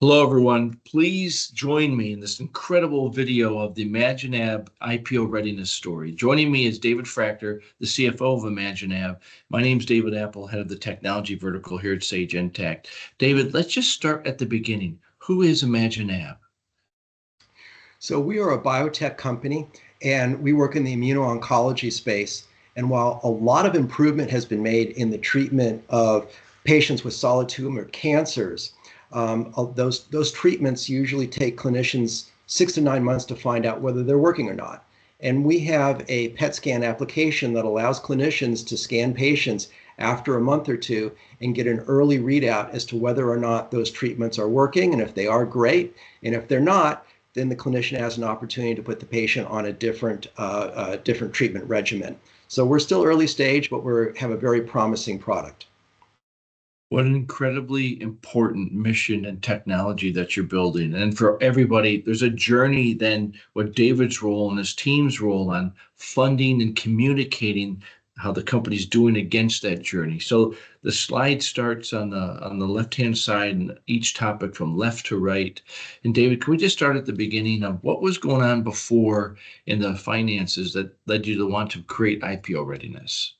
Hello, everyone. Please join me in this incredible video of the ImaginAb IPO Readiness story. Joining me is David Fractor, the CFO of ImaginAb. My name is David Apple, head of the technology vertical here at Sage Intacct. David, let's just start at the beginning. Who is ImaginAb? So we are a biotech company, and we work in the immuno-oncology space. And while a lot of improvement has been made in the treatment of patients with solid tumor cancers, those treatments usually take clinicians 6 to 9 months to find out whether they're working or not. And we have a PET scan application that allows clinicians to scan patients after a month or two and get an early readout as to whether or not those treatments are working. And if they are, great. And if they're not, then the clinician has an opportunity to put the patient on a different treatment regimen. So we're still early stage, but we have a very promising product. What an incredibly important mission and technology that you're building. And for everybody, there's a journey then what David's role and his team's role on funding and communicating how the company's doing against that journey. So the slide starts on the left-hand side and each topic from left to right. And David, can we just start at the beginning of what was going on before in the finances that led you to want to create IPO Readiness?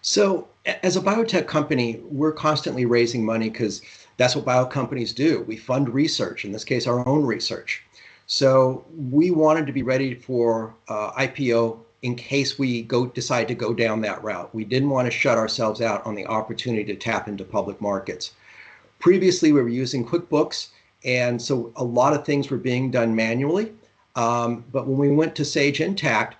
So as a biotech company, we're constantly raising money because that's what bio companies do. We fund research, in this case, our own research. So we wanted to be ready for IPO in case we decide to go down that route. We didn't want to shut ourselves out on the opportunity to tap into public markets. Previously, we were using QuickBooks, and so a lot of things were being done manually. But when we went to Sage Intacct,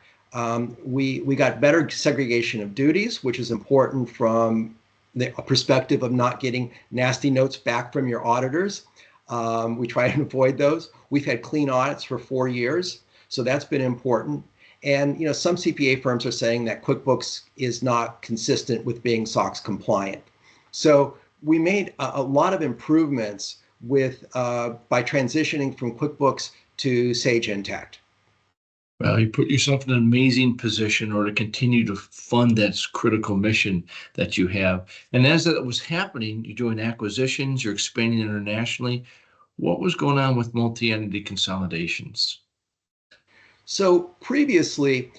we got better segregation of duties, which is important from the perspective of not getting nasty notes back from your auditors. We try to avoid those. We've had clean audits for 4 years, so that's been important. And some CPA firms are saying that QuickBooks is not consistent with being SOX compliant. So we made a lot of improvements by transitioning from QuickBooks to Sage Intacct. Well, you put yourself in an amazing position in order to continue to fund that critical mission that you have. And as that was happening, you're doing acquisitions, you're expanding internationally. What was going on with multi-entity consolidations? So previously,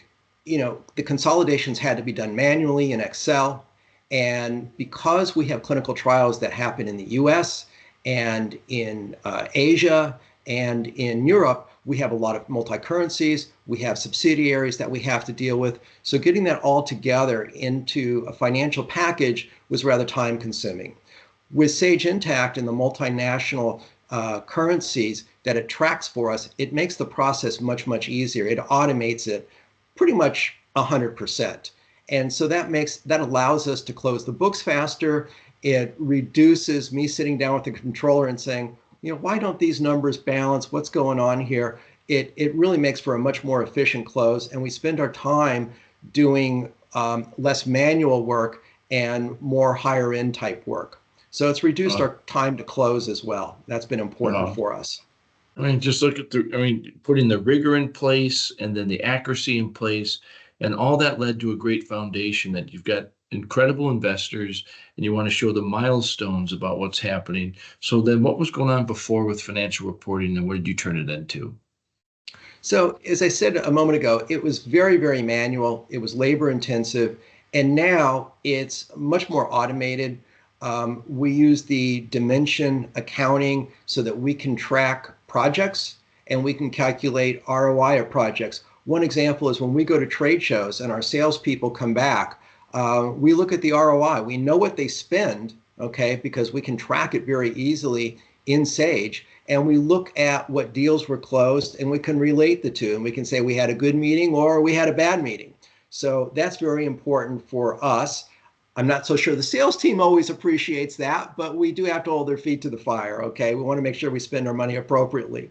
the consolidations had to be done manually in Excel. And because we have clinical trials that happen in the US and in Asia and in Europe, we have a lot of multi-currencies. We have subsidiaries that we have to deal with. So getting that all together into a financial package was rather time consuming. With Sage Intacct and the multinational currencies that it tracks for us, it makes the process much, much easier. It automates it pretty much 100%. And so that allows us to close the books faster. It reduces me sitting down with the controller and saying, why don't these numbers balance? What's going on here? It really makes for a much more efficient close, and we spend our time doing less manual work and more higher end type work. So it's reduced our time to close as well. That's been important for us. I mean, just look at putting the rigor in place and then the accuracy in place, and all that led to a great foundation that you've got incredible investors and you want to show the milestones about what's happening. So then what was going on before with financial reporting and what did you turn it into? So as I said a moment ago, it was very, very manual. It was labor intensive. And now it's much more automated. We use the dimension accounting so that we can track projects and we can calculate ROI of projects. One example is when we go to trade shows and our salespeople come back, we look at the ROI. We know what they spend, okay, because we can track it very easily in Sage. And we look at what deals were closed and we can relate the two. And we can say we had a good meeting or we had a bad meeting. So that's very important for us. I'm not so sure the sales team always appreciates that, but we do have to hold their feet to the fire, okay? We want to make sure we spend our money appropriately.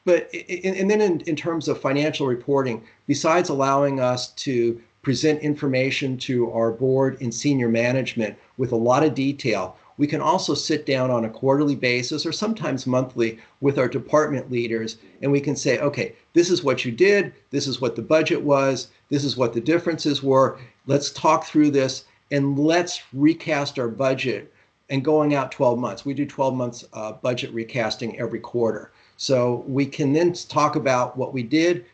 But and then in terms of financial reporting, besides allowing us to present information to our board and senior management with a lot of detail, we can also sit down on a quarterly basis or sometimes monthly with our department leaders, and we can say, okay, this is what you did, this is what the budget was, this is what the differences were. Let's talk through this and let's recast our budget and going out 12 months. We do 12 months budget recasting every quarter. So we can then talk about what we did,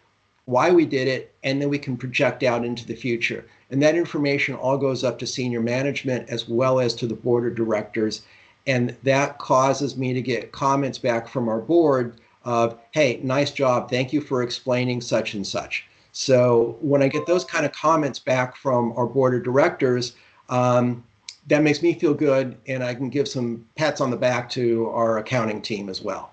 why we did it, and then we can project out into the future. And that information all goes up to senior management as well as to the board of directors. And that causes me to get comments back from our board of, hey, nice job. Thank you for explaining such and such. So when I get those kind of comments back from our board of directors, that makes me feel good, and I can give some pats on the back to our accounting team as well.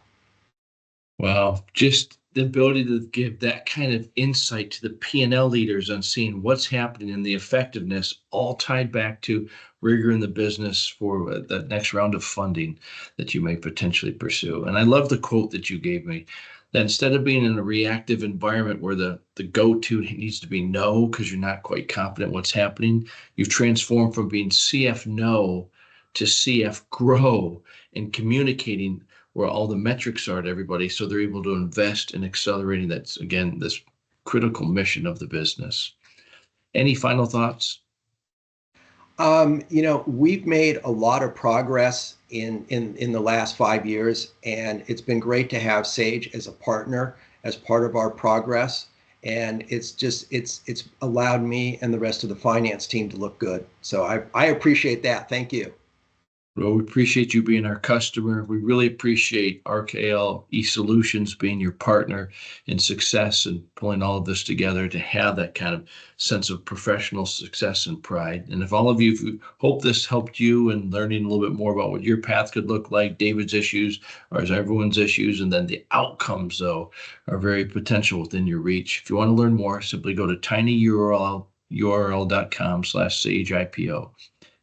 Well, just the ability to give that kind of insight to the P&L leaders on seeing what's happening and the effectiveness, all tied back to rigor in the business for the next round of funding that you may potentially pursue. And I love the quote that you gave me, that instead of being in a reactive environment where the go-to needs to be no because you're not quite confident what's happening, you've transformed from being CF no to CF grow and communicating where all the metrics are to everybody, so they're able to invest in accelerating that's, again, this critical mission of the business. Any final thoughts? We've made a lot of progress in the last 5 years, and it's been great to have Sage as a partner, as part of our progress. And it's allowed me and the rest of the finance team to look good. So I appreciate that. Thank you. Well, we appreciate you being our customer. We really appreciate RKL eSolutions being your partner in success and pulling all of this together to have that kind of sense of professional success and pride. And if all of you hope this helped you in learning a little bit more about what your path could look like, David's issues or as everyone's issues, and then the outcomes, though, are very potential within your reach. If you want to learn more, simply go to tinyurl.com/SageIPO.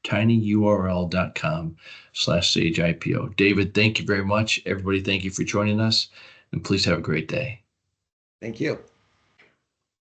tinyurl.com/SageIPO. David, thank you very much. Everybody, thank you for joining us, and please have a great day. Thank you.